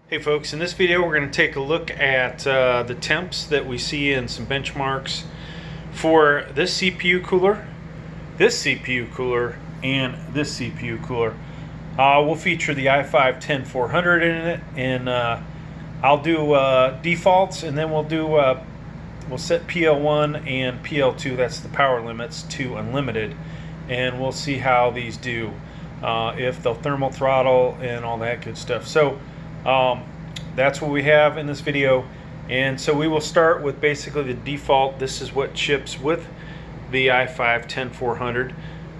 Hey folks, in this video we're going to take a look at the temps that we see in some benchmarks for this CPU cooler, and this CPU cooler. We'll feature the i5 10400 in it, and I'll do defaults, and then we'll set PL1 and PL2, that's the power limits, to unlimited, and we'll see how these do, if they'll thermal throttle and all that good stuff. So that's what we have in this video, and so we will start with basically the default. This is what ships with the i5 10400.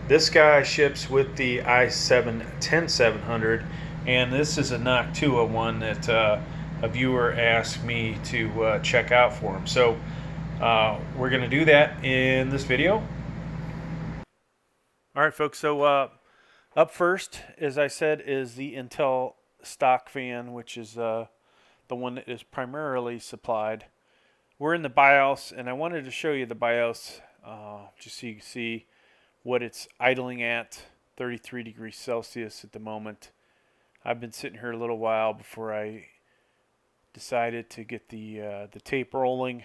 This guy ships with the i7 10700, and this is a Noctua one that a viewer asked me to check out for him. So we're going to do that in this video. All right, folks, so up first, as I said, is the Intel stock fan, which is the one that is primarily supplied. We're in the BIOS, and I wanted to show you the BIOS just so you can see what it's idling at, 33 degrees Celsius at the moment. I've been sitting here a little while before I decided to get the tape rolling,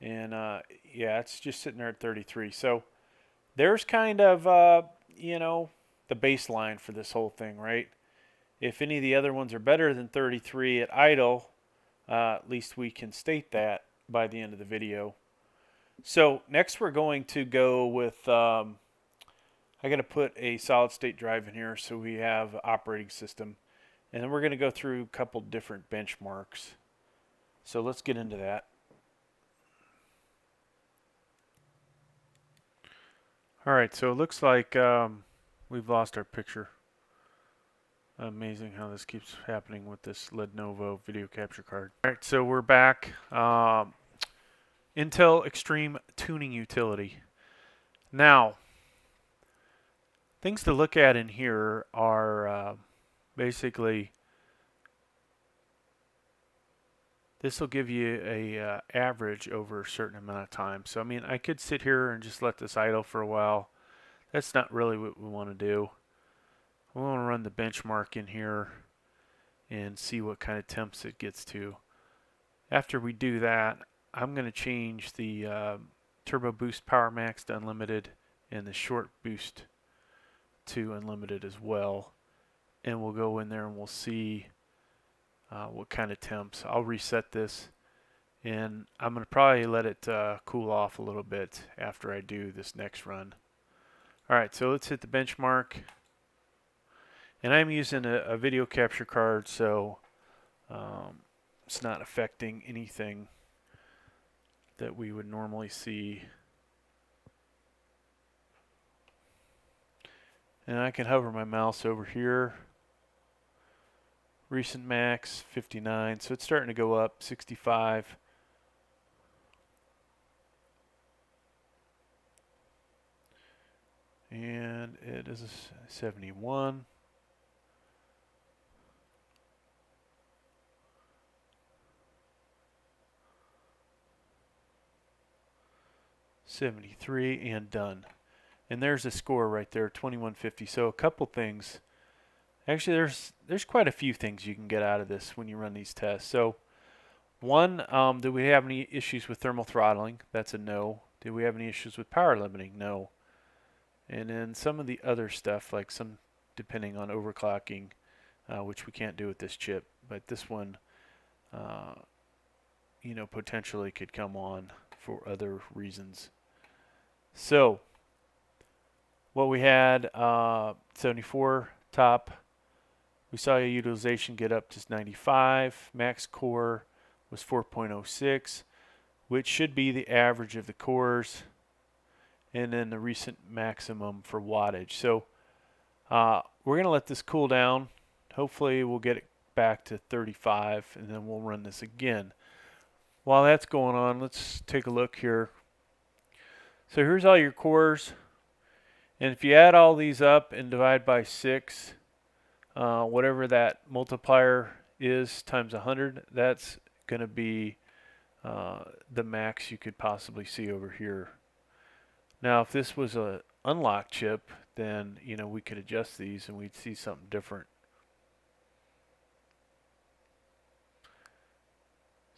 and yeah, it's just sitting there at 33. So there's kind of you know, the baseline for this whole thing, right? If any of the other ones are better than 33 at idle, at least we can state that by the end of the video. So next we're going to go with, I got to put a solid state drive in here so we have operating system. And then we're going to go through a couple different benchmarks. So let's get into that. All right, so it looks like we've lost our picture. Amazing how this keeps happening with this Lenovo video capture card. All right, so we're back. Intel Extreme Tuning Utility. Now, things to look at in here are basically, this will give you a average over a certain amount of time. So I mean, I could sit here and just let this idle for a while. That's not really what we want to do. We want to run the benchmark in here and see what kind of temps it gets to. After we do that, I'm going to change the Turbo Boost Power Max to unlimited and the Short Boost to unlimited as well. And we'll go in there and we'll see what kind of temps. I'll reset this, and I'm going to probably let it cool off a little bit after I do this next run. Alright, so let's hit the benchmark. And I'm using a video capture card, so it's not affecting anything that we would normally see. And I can hover my mouse over here. Recent max 59, so it's starting to go up. 65. And it is a 71. 73, and done. And there's a score right there, 2150. So a couple things. Actually, there's quite a few things you can get out of this when you run these tests. So one, do we have any issues with thermal throttling? That's a no. Do we have any issues with power limiting? No. And then some of the other stuff, like some depending on overclocking, which we can't do with this chip, but this one you know, potentially could come on for other reasons. So what we had, 74 top, we saw a utilization get up to 95. Max core was 4.06, which should be the average of the cores, and then the recent maximum for wattage. So we're going to let this cool down. Hopefully we'll get it back to 35, and then we'll run this again. While that's going on, let's take a look here. So here's all your cores, and if you add all these up and divide by 6, whatever that multiplier is times 100, that's going to be the max you could possibly see over here. Now if this was a unlocked chip, then you know we could adjust these and we'd see something different.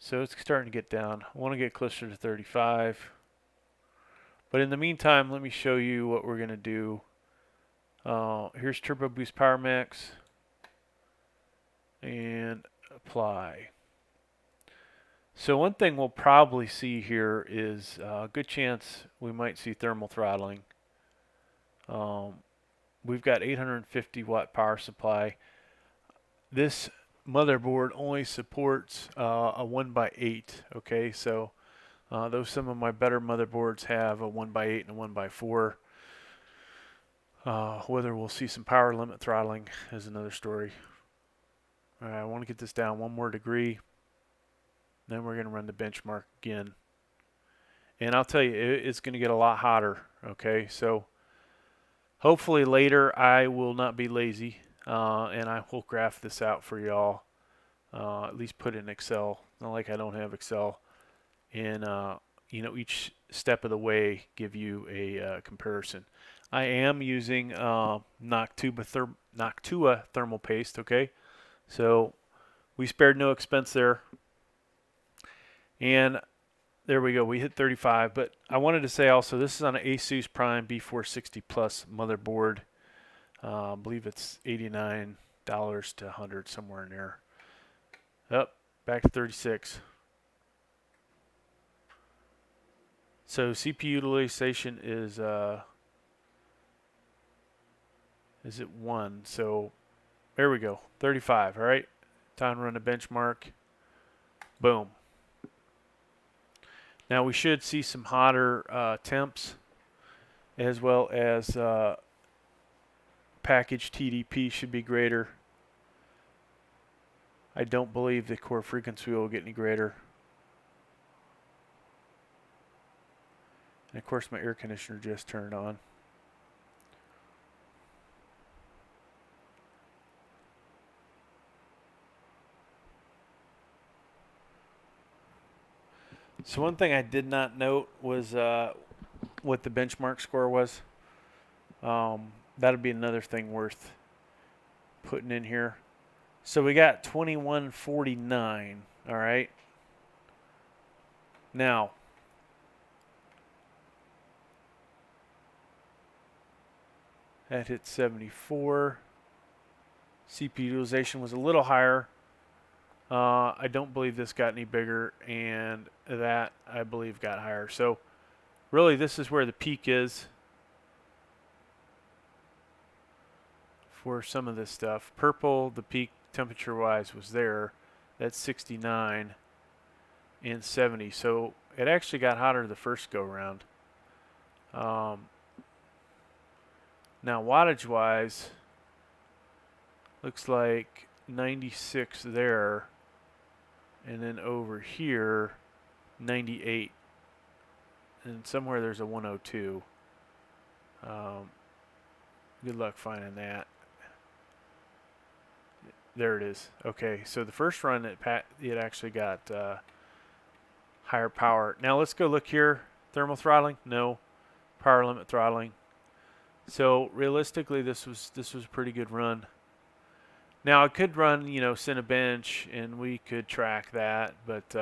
So it's starting to get down. I want to get closer to 35. But in the meantime, let me show you what we're going to do. Here's Turbo Boost Power Max. And apply. So one thing we'll probably see here is a good chance we might see thermal throttling. We've got 850 watt power supply. This motherboard only supports a 1x8. Okay, so though some of my better motherboards have a 1x8 and a 1x4, whether we'll see some power limit throttling is another story. All right, I want to get this down one more degree. Then we're going to run the benchmark again. And I'll tell you, it's going to get a lot hotter. Okay, so hopefully later I will not be lazy and I will graph this out for y'all. At least put it in Excel. Not like I don't have Excel. And you know, each step of the way give you a comparison. I am using Noctua thermal paste. Okay, so we spared no expense there. And there we go. We hit 35. But I wanted to say also, this is on an Asus Prime B460 Plus motherboard. I believe it's $89 to $100, somewhere in there. Up, back to 36. So CPU utilization is at 1. So there we go, 35. All right, time to run a benchmark. Boom. Now we should see some hotter temps, as well as package TDP should be greater. I don't believe the core frequency will get any greater. And of course my air conditioner just turned on. So one thing I did not note was what the benchmark score was. That'll be another thing worth putting in here. So we got 2149. All right. Now, that hit 74. CPU utilization was a little higher. I don't believe this got any bigger, and that I believe got higher. So really this is where the peak is for some of this stuff. Purple, the peak temperature wise was there. That's 69 and 70. So it actually got hotter the first go round. Now wattage wise, looks like 96 there, and then over here 98, and somewhere there's a 102. Good luck finding that. There it is. Okay, so the first run it actually got higher power. Now let's go look here. Thermal throttling? No. Power limit throttling. So realistically, this was a pretty good run. Now I could run, Cinebench, and we could track that, but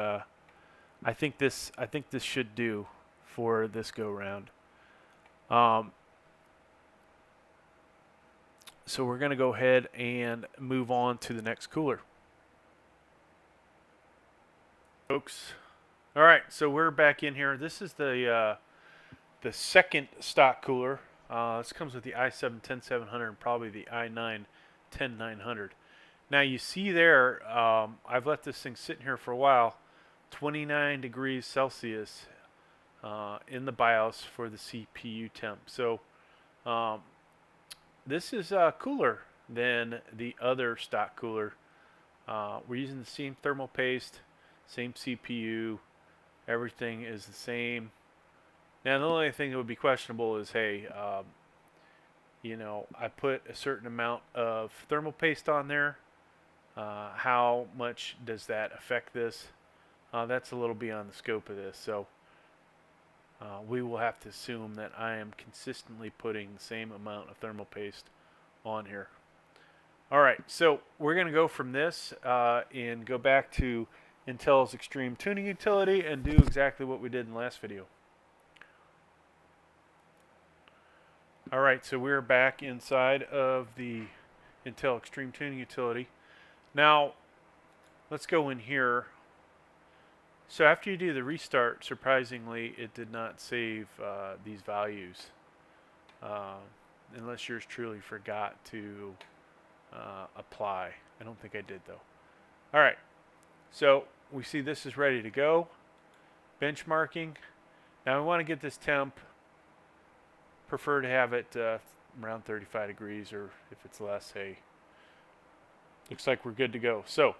I think this should do for this go round. So we're going to go ahead and move on to the next cooler, folks. All right, so we're back in here. This is the second stock cooler. This comes with the i7 10700 and probably the i9 10900. Now you see there, I've let this thing sit in here for a while. 29 degrees Celsius in the BIOS for the CPU temp. So this is cooler than the other stock cooler. We're using the same thermal paste, same CPU. Everything is the same. Now the only thing that would be questionable is, hey, I put a certain amount of thermal paste on there. How much does that affect this? That's a little beyond the scope of this. So we will have to assume that I am consistently putting the same amount of thermal paste on here. All right, so we're going to go from this and go back to Intel's Extreme Tuning Utility and do exactly what we did in the last video. Alright, so we're back inside of the Intel Extreme Tuning Utility. Now, let's go in here. So after you do the restart, surprisingly, it did not save these values. Unless yours truly forgot to apply. I don't think I did though. Alright, so we see this is ready to go. Benchmarking. Now we want to get this temp. Prefer to have it around 35 degrees, or if it's less, hey, looks like we're good to go. So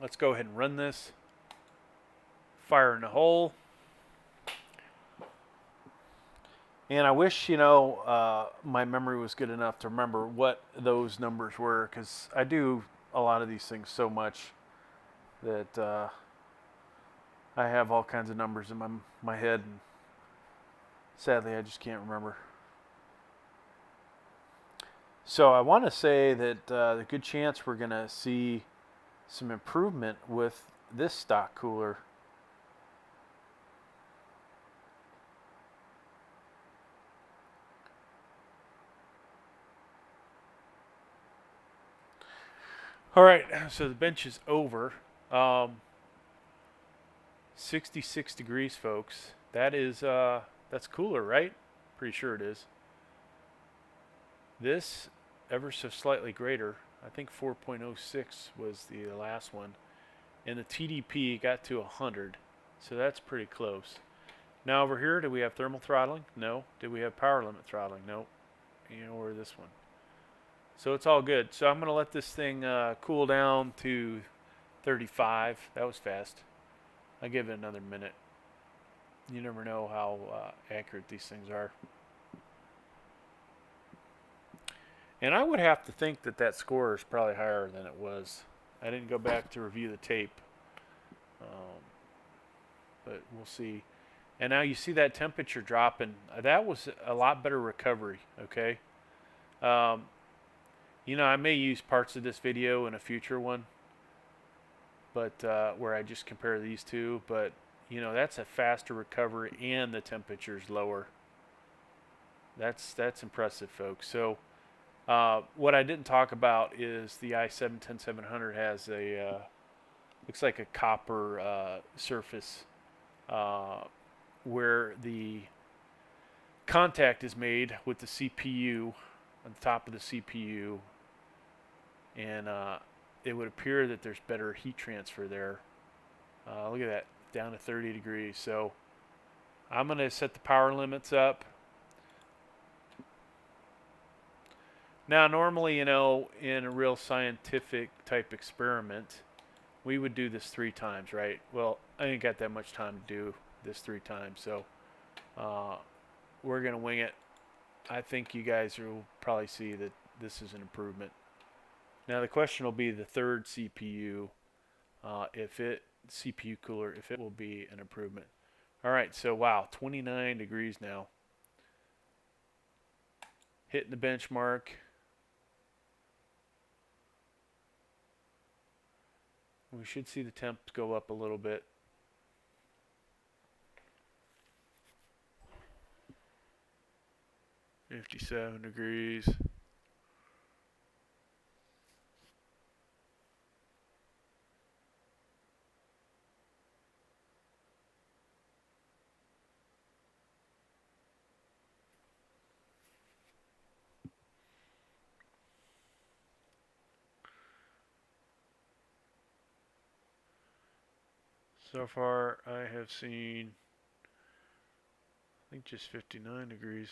let's go ahead and run this. Fire in the hole. And I wish, my memory was good enough to remember what those numbers were, because I do a lot of these things so much that I have all kinds of numbers in my head, and sadly I just can't remember. So I want to say that the good chance we're going to see some improvement with this stock cooler. Alright, so the bench is over. 66 degrees, folks. That's cooler, right? Pretty sure it is. This, ever so slightly greater. I think 4.06 was the last one. And the TDP got to 100. So that's pretty close. Now over here, do we have thermal throttling? No. Did we have power limit throttling? Nope. Or this one. So it's all good. So I'm going to let this thing cool down to 35. That was fast. I'll give it another minute. You never know how accurate these things are. And I would have to think that that score is probably higher than it was. I didn't go back to review the tape. But we'll see. And now you see that temperature dropping. That was a lot better recovery, okay? I may use parts of this video in a future one, but where I just compare these two. But, that's a faster recovery and the temperature's lower. That's impressive, folks. So what I didn't talk about is the i7-10700 has a, looks like a copper surface where the contact is made with the CPU on the top of the CPU, and it would appear that there's better heat transfer there. Look at that, down to 30 degrees. So I'm going to set the power limits up. Now normally, in a real scientific type experiment, we would do this 3 times, right? Well, I ain't got that much time to do this 3 times, so we're going to wing it. I think you guys will probably see that this is an improvement. Now the question will be the third CPU, CPU cooler, if it will be an improvement. Alright, so wow, 29 degrees now. Hitting the benchmark. We should see the temps go up a little bit. $57 degrees. So far, I have seen, I think, just 59 degrees.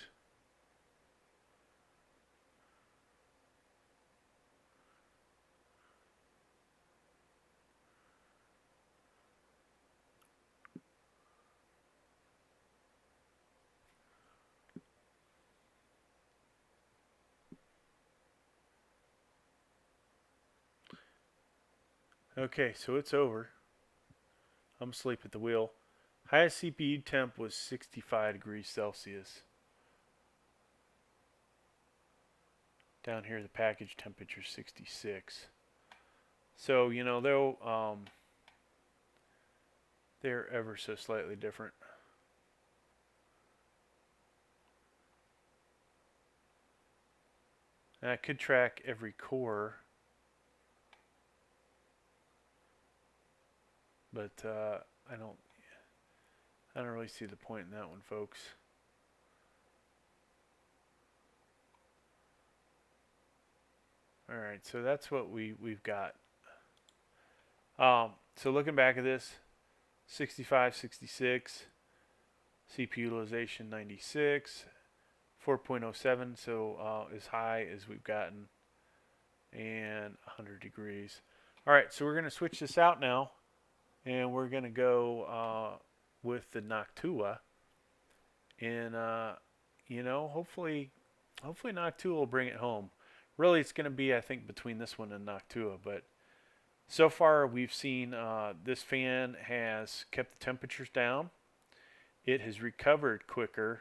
Okay, so it's over. I'm asleep at the wheel. Highest CPU temp was 65 degrees Celsius. Down here, the package temperature is 66. So, though They're ever so slightly different. And I could track every core, but I don't really see the point in that one, folks. All right, so that's what we've got. So looking back at this, 65, 66, CPU utilization 96, 4.07, so as high as we've gotten, and 100 degrees. All right, so we're going to switch this out now, and we're going to go with the Noctua, and you know, hopefully Noctua will bring it home. Really, it's going to be, I think, between this one and Noctua, but so far we've seen this fan has kept the temperatures down. It has recovered quicker.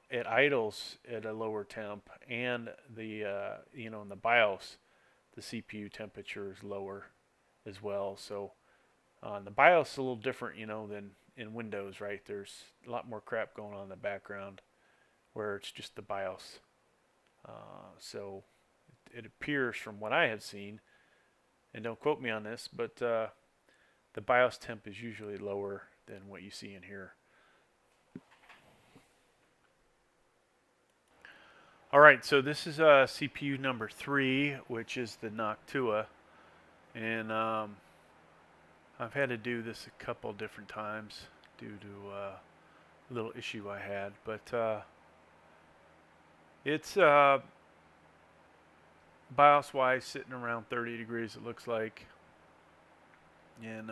It idles at a lower temp, and the you know, in the BIOS, the CPU temperature is lower as well. So the BIOS is a little different, you know, than in Windows, right? There's a lot more crap going on in the background, where it's just the BIOS. So it appears, from what I have seen, and don't quote me on this, but the BIOS temp is usually lower than what you see in here. Alright, so this is CPU number 3, which is the Noctua, and I've had to do this a couple different times due to a little issue I had, but it's BIOS wise sitting around 30 degrees, it looks like, and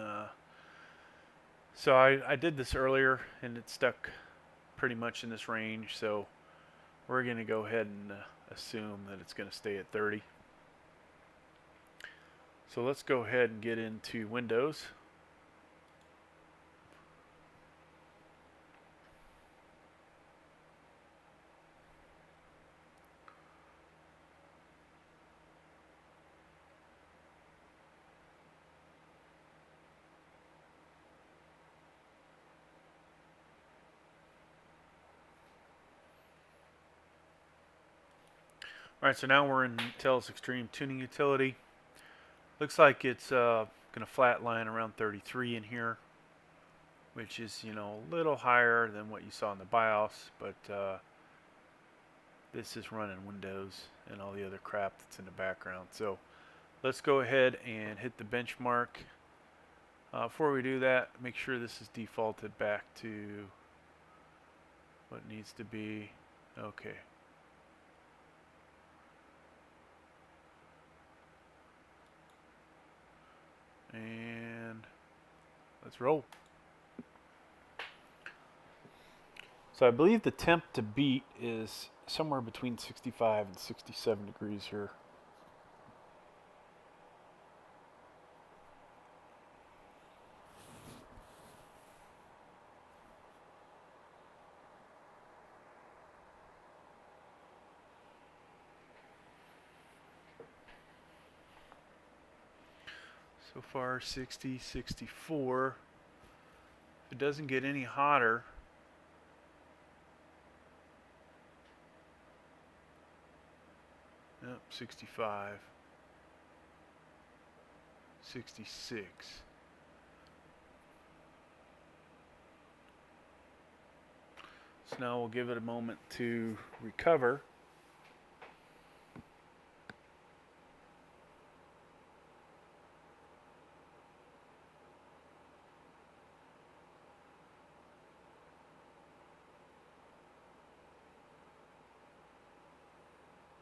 so I did this earlier and it stuck pretty much in this range, so we're going to go ahead and assume that it's going to stay at 30. So let's go ahead and get into Windows. Alright, so now we're in Dell's Extreme Tuning Utility. Looks like it's going to flatline around 33 in here, which is, you know, a little higher than what you saw in the BIOS, but this is running Windows and all the other crap that's in the background. So let's go ahead and hit the benchmark. Before we do that, make sure this is defaulted back to what needs to be. Okay. And let's roll. So I believe the temp to beat is somewhere between 65 and 67 degrees here. So far 60, 64. If it doesn't get any hotter, yep, 65, 66. So now we'll give it a moment to recover.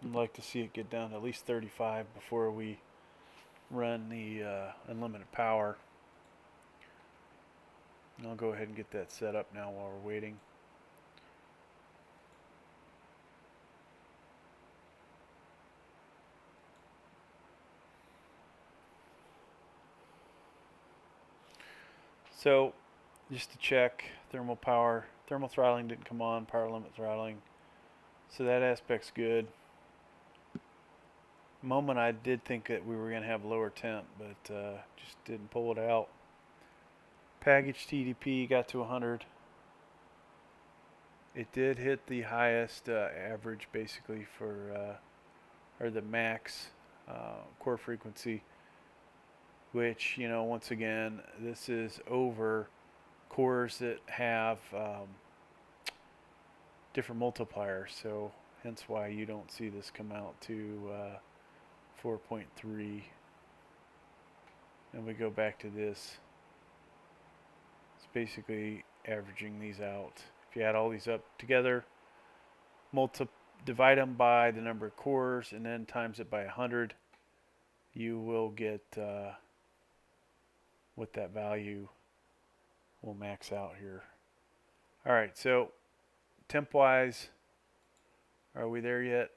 I'd like to see it get down to at least 35 before we run the unlimited power. And I'll go ahead and get that set up now while we're waiting. So just to check, thermal throttling didn't come on, power limit throttling. So that aspect's good. Moment I did think that we were going to have lower temp, but just didn't pull it out. Package TDP got to 100. It did hit the highest average basically for, or the max core frequency, which, you know, once again, this is over cores that have different multipliers, so hence why you don't see this come out to 4.3. And we go back to this. It's basically averaging these out. If you add all these up together, divide them by the number of cores, and then times it by 100, you will get what that value will max out here. All right, so temp wise, are we there yet?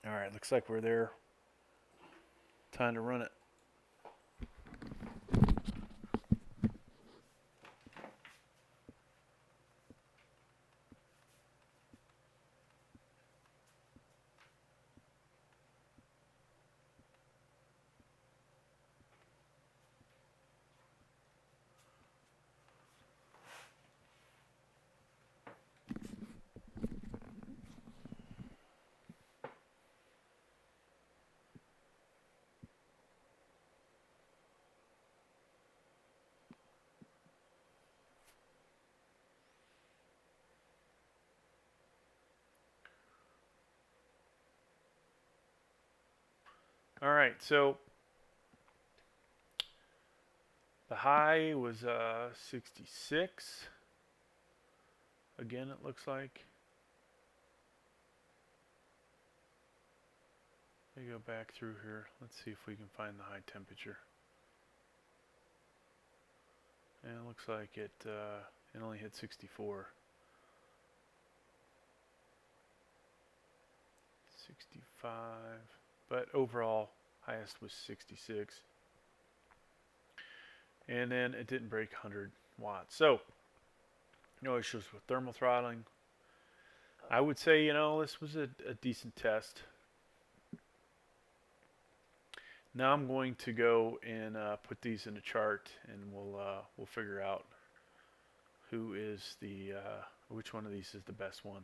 All right, looks like we're there. Time to run it. All right, so the high was 66. Again, it looks like. Let me go back through here. Let's see if we can find the high temperature. And it looks like it only hit 64. 65. But overall, highest was 66. And then it didn't break 100 watts. So, no issues with thermal throttling. I would say, you know, this was a decent test. Now I'm going to go and put these in a chart, and we'll figure out who is the which one of these is the best one.